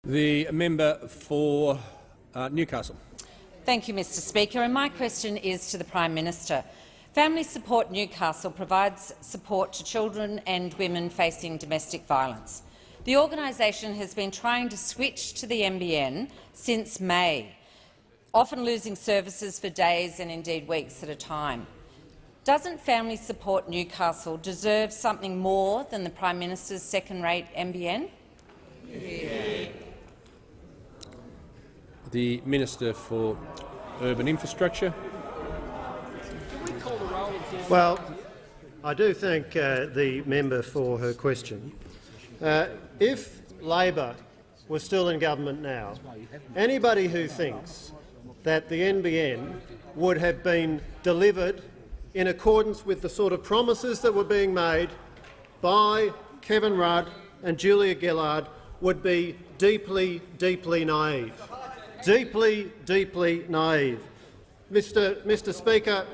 The member for Newcastle. Thank you, Mr Speaker. And my question is to the Prime Minister. Family Support Newcastle provides support to children and women facing domestic violence. The organisation has been trying to switch to the NBN since May, often losing services for days and indeed weeks at a time. Doesn't Family Support Newcastle deserve something more than the Prime Minister's second-rate NBN? Yeah. The Minister for Urban Infrastructure. Well, I do thank the member for her question. If Labor was still in government now, anybody who thinks that the NBN would have been delivered in accordance with the sort of promises that were being made by Kevin Rudd and Julia Gillard would be deeply, deeply naive. Deeply, deeply naive. Mr Speaker,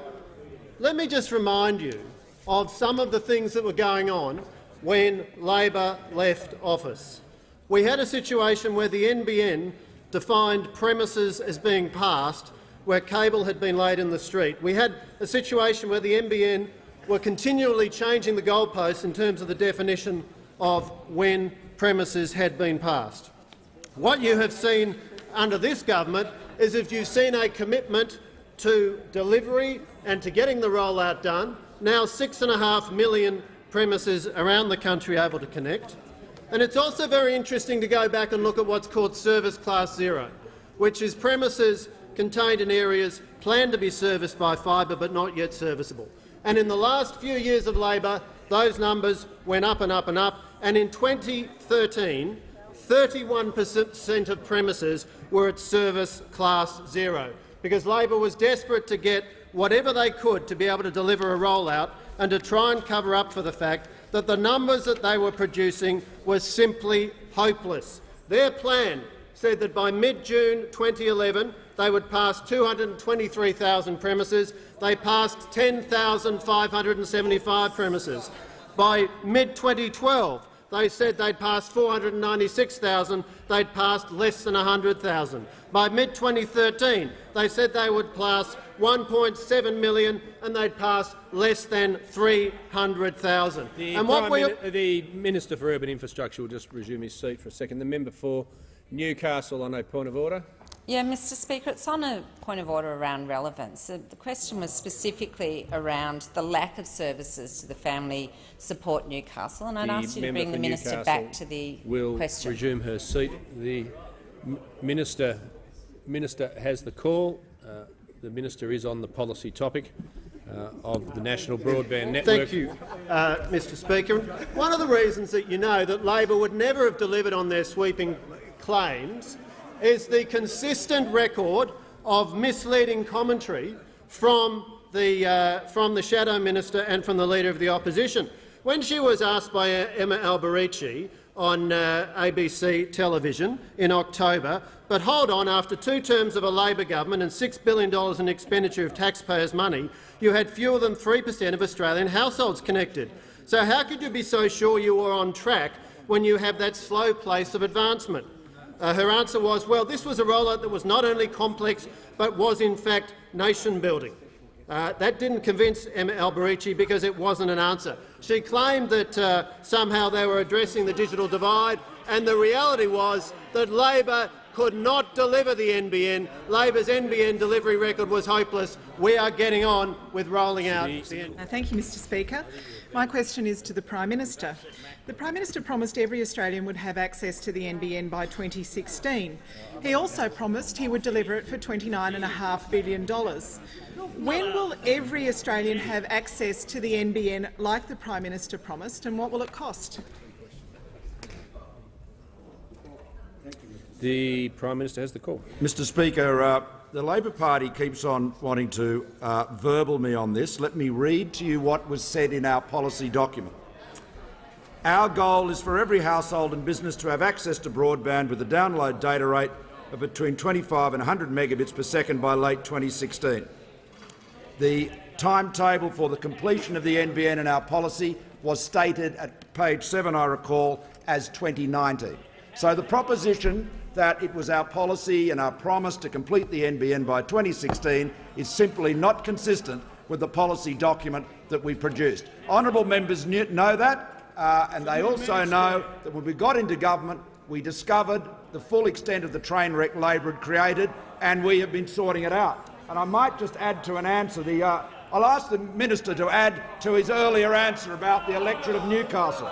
let me just remind you of some of the things that were going on when Labor left office. We had a situation where the NBN defined premises as being passed where cable had been laid in the street. We had a situation where the NBN were continually changing the goalposts in terms of the definition of when premises had been passed. What you have seen under this government is if you've seen a commitment to delivery and to getting the rollout done, now 6.5 million premises around the country able to connect. And it's also very interesting to go back and look at what's called Service Class 0, which is premises contained in areas planned to be serviced by fibre but not yet serviceable. And in the last few years of Labor, those numbers went up and up and up, and in 2013, 31% of premises were at Service Class 0, because Labor was desperate to get whatever they could to be able to deliver a rollout and to try and cover up for the fact that the numbers that they were producing were simply hopeless. Their plan said that by mid-June 2011 they would pass 223,000 premises. They passed 10,575 premises. By mid-2012 they said they'd passed 496,000, they'd passed less than 100,000. By mid-2013 they said they would pass 1.7 million and they'd pass less than 300,000. The Minister for Urban Infrastructure will just resume his seat for a second. The member for Newcastle on a point of order. Yeah, Mr Speaker, it's on a point of order around relevance. The question was specifically around the lack of services to the Family Support Newcastle, and I'd ask you to bring the Minister back to the question. Will resume her seat. The Minister has the call. The Minister is on the policy topic of the National Broadband Network. Thank you, Mr Speaker. One of the reasons that you know that Labor would never have delivered on their sweeping claims is the consistent record of misleading commentary from the Shadow Minister and from the Leader of the Opposition. When she was asked by Emma Alberici on ABC television in October, but hold on, after 2 terms of a Labor government and $6 billion in expenditure of taxpayers' money, you had fewer than 3% of Australian households connected. So how could you be so sure you were on track when you have that slow pace of advancement? Her answer was, well, this was a rollout that was not only complex but was in fact nation-building. That didn't convince Emma Alberici because it wasn't an answer. She claimed that somehow they were addressing the digital divide, and the reality was that Labor could not deliver the NBN. Labor's NBN delivery record was hopeless. We are getting on with rolling out the NBN. Thank you, Mr Speaker. My question is to the Prime Minister. The Prime Minister promised every Australian would have access to the NBN by 2016. He also promised he would deliver it for $29.5 billion. When will every Australian have access to the NBN like the Prime Minister promised, and what will it cost? The Prime Minister has the call. Mr Speaker, the Labor Party keeps on wanting to verbal me on this. Let me read to you what was said in our policy document. Our goal is for every household and business to have access to broadband with a download data rate of between 25 and 100 megabits per second by late 2016. The timetable for the completion of the NBN in our policy was stated at page 7, I recall, as 2019. So the proposition that it was our policy and our promise to complete the NBN by 2016 is simply not consistent with the policy document that we produced. Honourable members know that, and they also know that when we got into government, we discovered the full extent of the train wreck Labor had created, and we have been sorting it out. And I might just add to an answer. I'll ask the minister to add to his earlier answer about the electorate of Newcastle.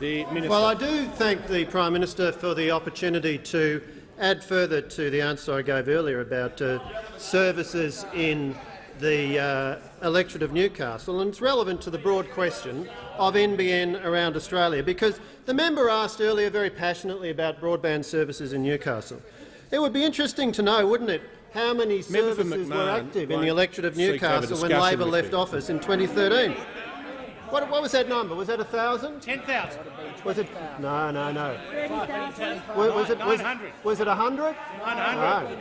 Well, I do thank the Prime Minister for the opportunity to add further to the answer I gave earlier about services in the electorate of Newcastle, and it's relevant to the broad question of NBN around Australia, because the member asked earlier very passionately about broadband services in Newcastle. It would be interesting to know, wouldn't it, how many services were active in the electorate of Newcastle when Labor left office in 2013. What was that number? Was that 1,000? 10,000. Was it? No. 30,000. Was it 900. Was it 100? 900.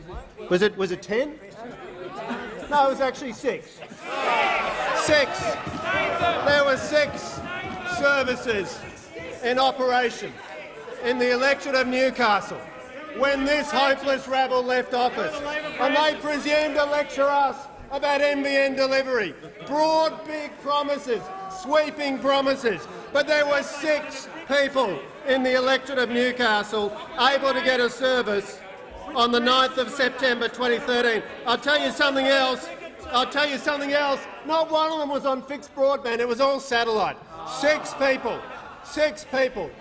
No. Was it 10? No, it was actually 6. 6. There were 6 services in operation in the electorate of Newcastle when this hopeless rabble left office, and they presumed to lecture us about NBN delivery. Broad, big promises, sweeping promises, but there were 6 people in the electorate of Newcastle able to get a service on the 9th of September 2013. I'll tell you something else. Not one of them was on fixed broadband. It was all satellite. 6 people. 6 people.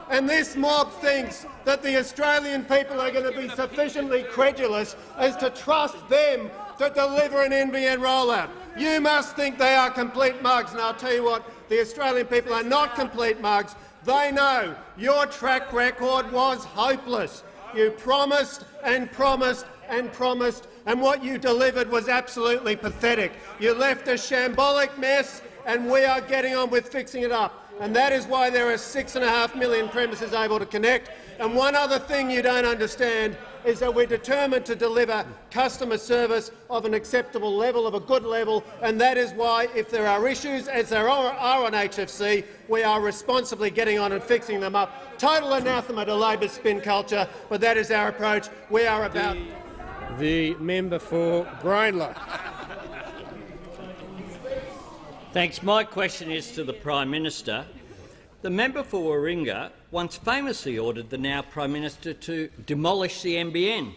And this mob thinks that the Australian people are going to be sufficiently credulous as to trust them to deliver an NBN rollout. You must think they are complete mugs, and I'll tell you what, the Australian people are not complete mugs. They know your track record was hopeless. You promised and promised and promised, and what you delivered was absolutely pathetic. You left a shambolic mess, and we are getting on with fixing it up. And that is why there are 6.5 million premises able to connect. And one other thing you don't understand is that we're determined to deliver customer service of an acceptable level, of a good level, and that is why, if there are issues, as there are on HFC, we are responsibly getting on and fixing them up. Total anathema to Labor's spin culture, but that is our approach. We are about... The member for Greenlow. Thanks. My question is to the Prime Minister. The member for Warringah once famously ordered the now Prime Minister to demolish the NBN.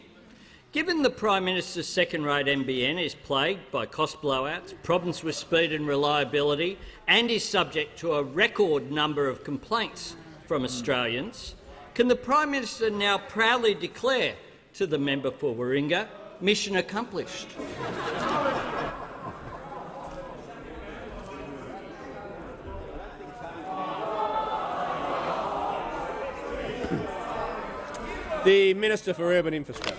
Given the Prime Minister's second-rate NBN is plagued by cost blowouts, problems with speed and reliability, and is subject to a record number of complaints from Australians, can the Prime Minister now proudly declare to the member for Warringah, mission accomplished? The Minister for Urban Infrastructure.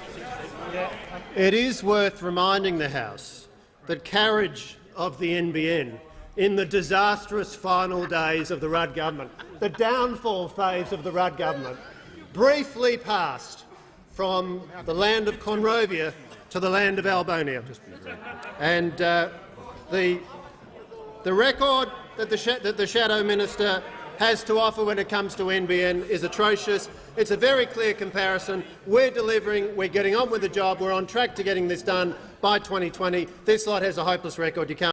It is worth reminding the House that carriage of the NBN in the disastrous final days of the Rudd government, the downfall phase of the Rudd government, briefly passed from the land of Conrovia to the land of Albonia. And the record that the Shadow Minister has to offer when it comes to NBN is atrocious. It's a very clear comparison. We're delivering, we're getting on with the job, we're on track to getting this done by 2020. This lot has a hopeless record. You can't